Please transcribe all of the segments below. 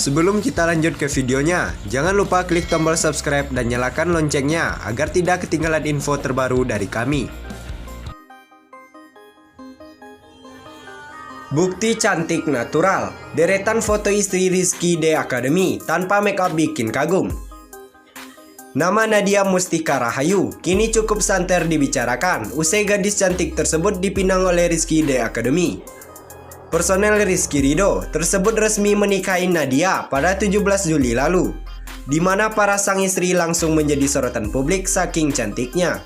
Sebelum kita lanjut ke videonya, jangan lupa klik tombol subscribe dan nyalakan loncengnya agar tidak ketinggalan info terbaru dari kami. Bukti cantik natural, deretan foto istri Rizky The Academy tanpa make up bikin kagum. Nama Nadia Mustika Rahayu kini cukup santer dibicarakan usai gadis cantik tersebut dipinang oleh Rizky The Academy. Personel Rizky Ridho tersebut resmi menikahi Nadia pada 17 Juli lalu, di mana para sang istri langsung menjadi sorotan publik saking cantiknya.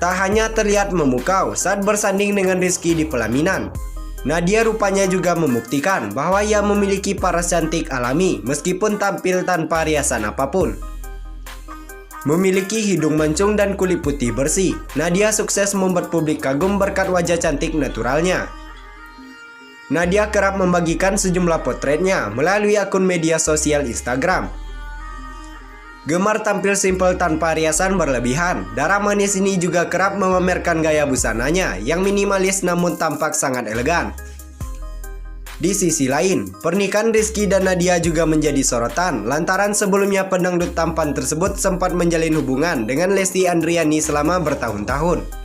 Tak hanya terlihat memukau saat bersanding dengan Rizky di pelaminan, Nadia rupanya juga membuktikan bahwa ia memiliki paras cantik alami meskipun tampil tanpa riasan apapun. Memiliki hidung mancung dan kulit putih bersih, Nadia sukses membuat publik kagum berkat wajah cantik naturalnya. Nadia kerap membagikan sejumlah potretnya melalui akun media sosial Instagram. Gemar tampil simpel tanpa riasan berlebihan, darah manis ini juga kerap memamerkan gaya busananya yang minimalis namun tampak sangat elegan. Di sisi lain, pernikahan Rizky dan Nadia juga menjadi sorotan lantaran sebelumnya pendangdut tampan tersebut sempat menjalin hubungan dengan Lesti Andriani selama bertahun-tahun.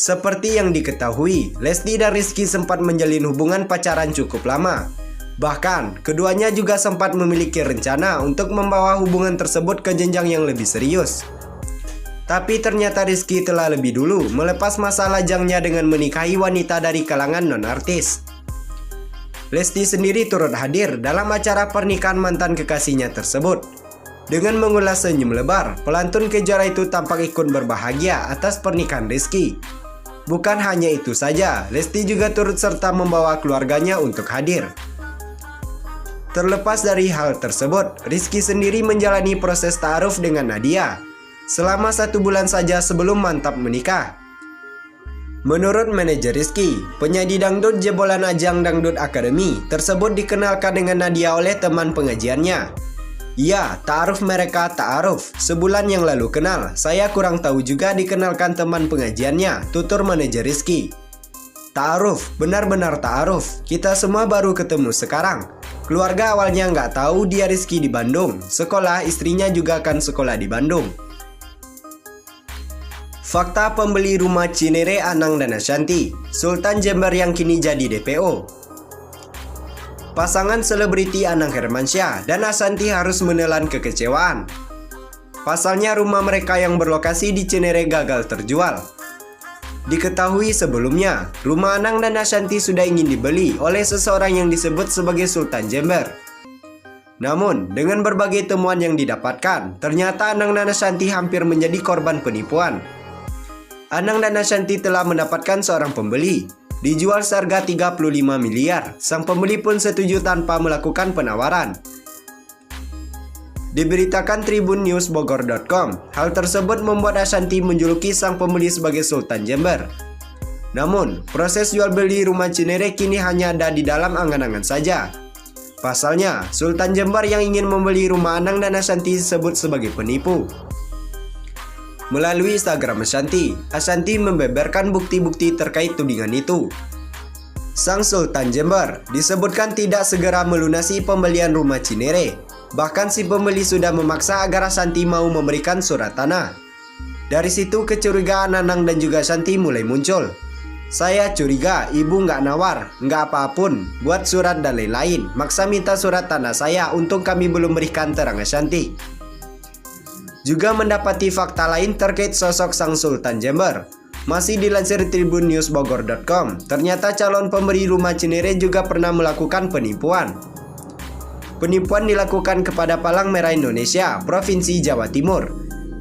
Seperti yang diketahui, Lesti dan Rizky sempat menjalin hubungan pacaran cukup lama. Bahkan, keduanya juga sempat memiliki rencana untuk membawa hubungan tersebut ke jenjang yang lebih serius. Tapi ternyata Rizky telah lebih dulu melepas masa lajangnya dengan menikahi wanita dari kalangan non-artis. Lesti sendiri turut hadir dalam acara pernikahan mantan kekasihnya tersebut. Dengan mengulas senyum lebar, pelantun Kejora itu tampak ikut berbahagia atas pernikahan Rizky. Bukan hanya itu saja, Lesti juga turut serta membawa keluarganya untuk hadir. Terlepas dari hal tersebut, Rizky sendiri menjalani proses ta'aruf dengan Nadia selama 1 bulan saja sebelum mantap menikah. Menurut manajer Rizky, penyanyi dangdut jebolan ajang Dangdut Academy tersebut dikenalkan dengan Nadia oleh teman pengajiannya. Ya, ta'aruf mereka ta'aruf. Sebulan yang lalu kenal, saya kurang tahu juga dikenalkan teman pengajiannya, tutur manajer Rizky. Ta'aruf, benar-benar ta'aruf. Kita semua baru ketemu sekarang. Keluarga awalnya nggak tahu dia Rizky di Bandung. Sekolah, istrinya juga akan sekolah di Bandung. Fakta pembeli rumah Cinere Anang dan Ashanty, Sultan Jember yang kini jadi DPO. Pasangan selebriti Anang Hermansyah dan Ashanty harus menelan kekecewaan. Pasalnya rumah mereka yang berlokasi di Cinere gagal terjual. Diketahui sebelumnya, rumah Anang dan Ashanty sudah ingin dibeli oleh seseorang yang disebut sebagai Sultan Jember. Namun, dengan berbagai temuan yang didapatkan, ternyata Anang dan Ashanty hampir menjadi korban penipuan. Anang dan Ashanty telah mendapatkan seorang pembeli, dijual seharga 35 miliar. Sang pembeli pun setuju tanpa melakukan penawaran. Diberitakan tribunNewsBogor.com, hal tersebut membuat Ashanty menjuluki sang pembeli sebagai Sultan Jember. Namun, proses jual beli rumah Cinere kini hanya ada di dalam angan-angan saja. Pasalnya, Sultan Jember yang ingin membeli rumah Anang dan Ashanty disebut sebagai penipu. Melalui Instagram Ashanty membeberkan bukti-bukti terkait tudingan itu. Sang Sultan Jember disebutkan tidak segera melunasi pembelian rumah Cinere. Bahkan si pembeli sudah memaksa agar Ashanty mau memberikan surat tanah. Dari situ kecurigaan Anang dan juga Ashanty mulai muncul. Saya curiga ibu nggak nawar, nggak apapun, buat surat dan lain-lain. Maksa minta surat tanah saya untuk kami belum berikan, terang Ashanty. Juga mendapati fakta lain terkait sosok sang Sultan Jember. Masih dilansir tribunNewsBogor.com, ternyata calon pemberi rumah Cinere juga pernah melakukan penipuan. Penipuan dilakukan kepada Palang Merah Indonesia, Provinsi Jawa Timur,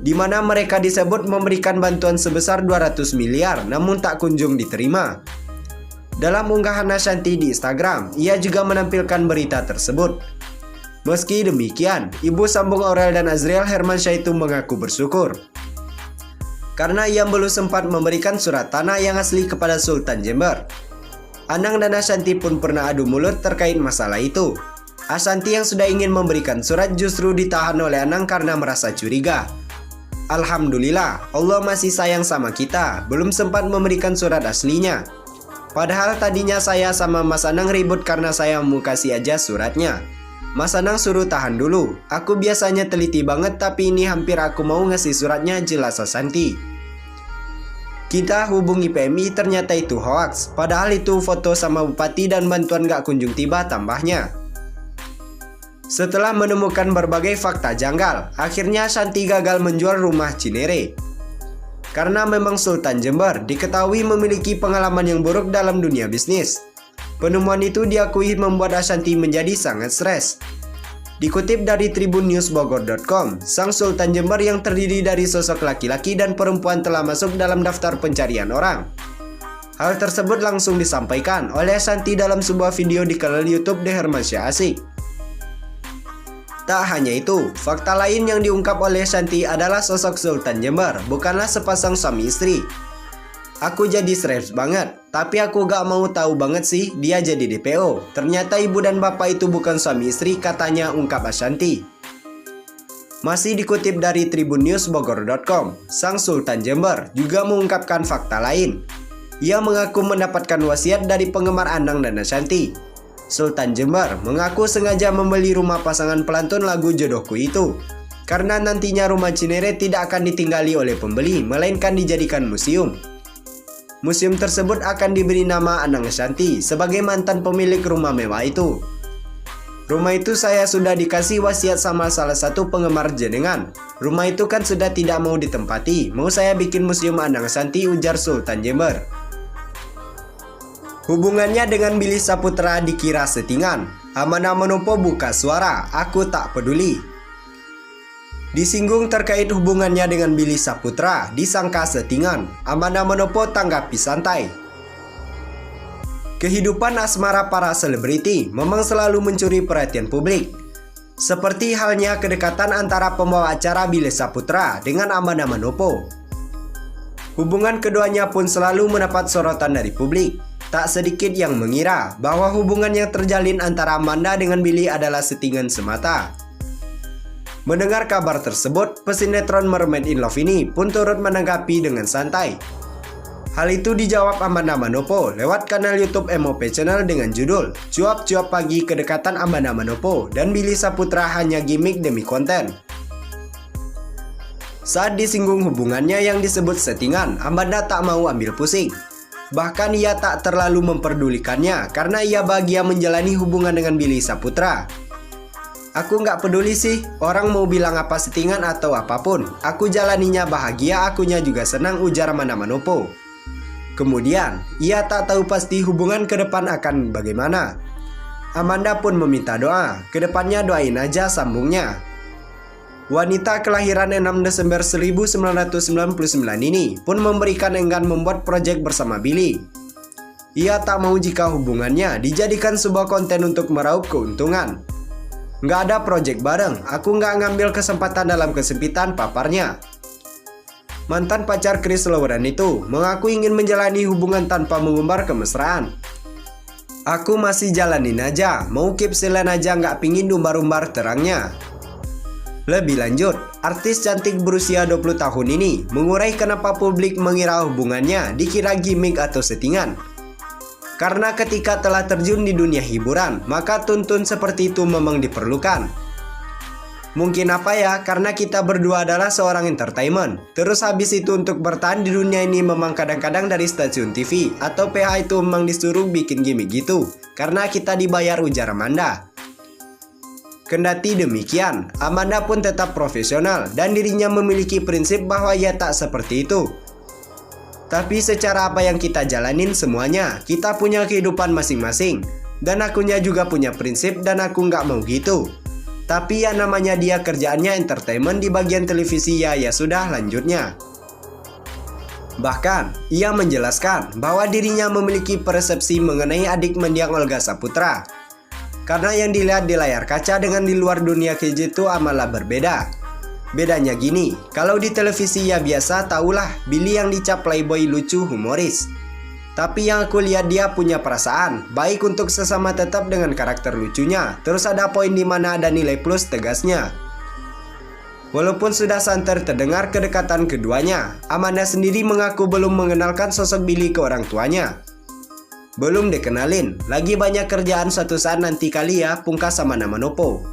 di mana mereka disebut memberikan bantuan sebesar 200 miliar namun tak kunjung diterima. Dalam unggahan Ashanty di Instagram, ia juga menampilkan berita tersebut. Meski demikian, ibu sambung Aurel dan Azriel Hermansyah itu mengaku bersyukur karena ia belum sempat memberikan surat tanah yang asli kepada Sultan Jember. Anang dan Ashanty pun pernah adu mulut terkait masalah itu. Ashanty yang sudah ingin memberikan surat justru ditahan oleh Anang karena merasa curiga. Alhamdulillah, Allah masih sayang sama kita, belum sempat memberikan surat aslinya. Padahal tadinya saya sama Mas Anang ribut karena saya mau kasih aja suratnya. Mas Anang suruh tahan dulu. Aku biasanya teliti banget, tapi ini hampir aku mau ngasih suratnya, jelas Ashanti. Kita hubungi PMI, ternyata itu hoax. Padahal itu foto sama bupati dan bantuan gak kunjung tiba, tambahnya. Setelah menemukan berbagai fakta janggal, akhirnya Ashanti gagal menjual rumah Cinere. Karena memang Sultan Jember diketahui memiliki pengalaman yang buruk dalam dunia bisnis. Penemuan itu diakui membuat Ashanti menjadi sangat stres. Dikutip dari tribunnewsbogor.com, sang Sultan Jember yang terdiri dari sosok laki-laki dan perempuan telah masuk dalam daftar pencarian orang. Hal tersebut langsung disampaikan oleh Ashanti dalam sebuah video di kanal YouTube The Hermansyah Asik. Tak hanya itu, fakta lain yang diungkap oleh Ashanti adalah sosok Sultan Jember bukanlah sepasang suami istri. Aku jadi stres banget, tapi aku gak mau tahu banget sih dia jadi DPO. Ternyata ibu dan bapak itu bukan suami istri, katanya, ungkap Ashanti. Masih dikutip dari tribunnewsbogor.com, sang Sultan Jember juga mengungkapkan fakta lain. Ia mengaku mendapatkan wasiat dari penggemar Anang dan Ashanti. Sultan Jember mengaku sengaja membeli rumah pasangan pelantun lagu Jodohku itu karena nantinya rumah Cinere tidak akan ditinggali oleh pembeli, melainkan dijadikan museum. Museum tersebut akan diberi nama Anang Ashanti sebagai mantan pemilik rumah mewah itu. Rumah itu saya sudah dikasih wasiat sama salah satu penggemar jenengan. Rumah itu kan sudah tidak mau ditempati, mau saya bikin museum Anang Ashanti, ujar Sultan Jember. Hubungannya dengan Billy Saputra dikira settingan. Amanda Manopo buka suara, aku tak peduli. Disinggung terkait hubungannya dengan Billy Saputra, disangka settingan. Amanda Manopo tanggapi santai. Kehidupan asmara para selebriti memang selalu mencuri perhatian publik. Seperti halnya kedekatan antara pembawa acara Billy Saputra dengan Amanda Manopo. Hubungan keduanya pun selalu mendapat sorotan dari publik. Tak sedikit yang mengira bahwa hubungan yang terjalin antara Amanda dengan Billy adalah settingan semata. Mendengar kabar tersebut, pesinetron Mermaid in Love ini pun turut menanggapi dengan santai. Hal itu dijawab Amanda Manopo lewat kanal YouTube MOP Channel dengan judul "Cuap-cuap pagi kedekatan Amanda Manopo dan Billy Saputra hanya gimmick demi konten". Saat disinggung hubungannya yang disebut settingan, Amanda tak mau ambil pusing. Bahkan ia tak terlalu memperdulikannya karena ia bahagia menjalani hubungan dengan Billy Saputra. Aku nggak peduli sih, orang mau bilang apa settingan atau apapun. Aku jalaninya bahagia, akunya juga senang, ujar Amanda Manopo. Kemudian, ia tak tahu pasti hubungan ke depan akan bagaimana. Amanda pun meminta doa, kedepannya doain aja, sambungnya. Wanita kelahiran 6 Desember 1999 ini pun memberikan enggan membuat proyek bersama Billy. Ia tak mau jika hubungannya dijadikan sebuah konten untuk meraup keuntungan. Nggak ada proyek bareng, aku nggak ngambil kesempatan dalam kesempitan, paparnya. Mantan pacar Chris Lowren itu mengaku ingin menjalani hubungan tanpa mengumbar kemesraan. Aku masih jalanin aja, mau keep silent aja, nggak pingin umbar-umbar, terangnya. Lebih lanjut, artis cantik berusia 20 tahun ini mengurai kenapa publik mengira hubungannya dikira gimmick atau settingan. Karena ketika telah terjun di dunia hiburan, maka tuntun seperti itu memang diperlukan. Mungkin apa ya, karena kita berdua adalah seorang entertainment. Terus habis itu untuk bertahan di dunia ini memang kadang-kadang dari stasiun TV atau PH itu memang disuruh bikin gimmick gitu. Karena kita dibayar, ujar Amanda. Kendati demikian, Amanda pun tetap profesional dan dirinya memiliki prinsip bahwa ia tak seperti itu. Tapi secara apa yang kita jalanin semuanya, kita punya kehidupan masing-masing. Dan akunya juga punya prinsip dan aku nggak mau gitu. Tapi ya namanya dia kerjaannya entertainment di bagian televisi, ya sudah, lanjutnya. Bahkan, ia menjelaskan bahwa dirinya memiliki persepsi mengenai adik mendiang Olga Saputra. Karena yang dilihat di layar kaca dengan di luar dunia kerja itu amalah berbeda. Bedanya gini, kalau di televisi ya biasa tahulah Billy yang dicap playboy, lucu, humoris. Tapi yang aku lihat dia punya perasaan, baik untuk sesama tetap dengan karakter lucunya. Terus ada poin di mana ada nilai plus, tegasnya. Walaupun sudah santer terdengar kedekatan keduanya, Amanda sendiri mengaku belum mengenalkan sosok Billy ke orang tuanya. Belum dikenalin, lagi banyak kerjaan suatu saat nanti kali ya, pungkas sama nama Nopo.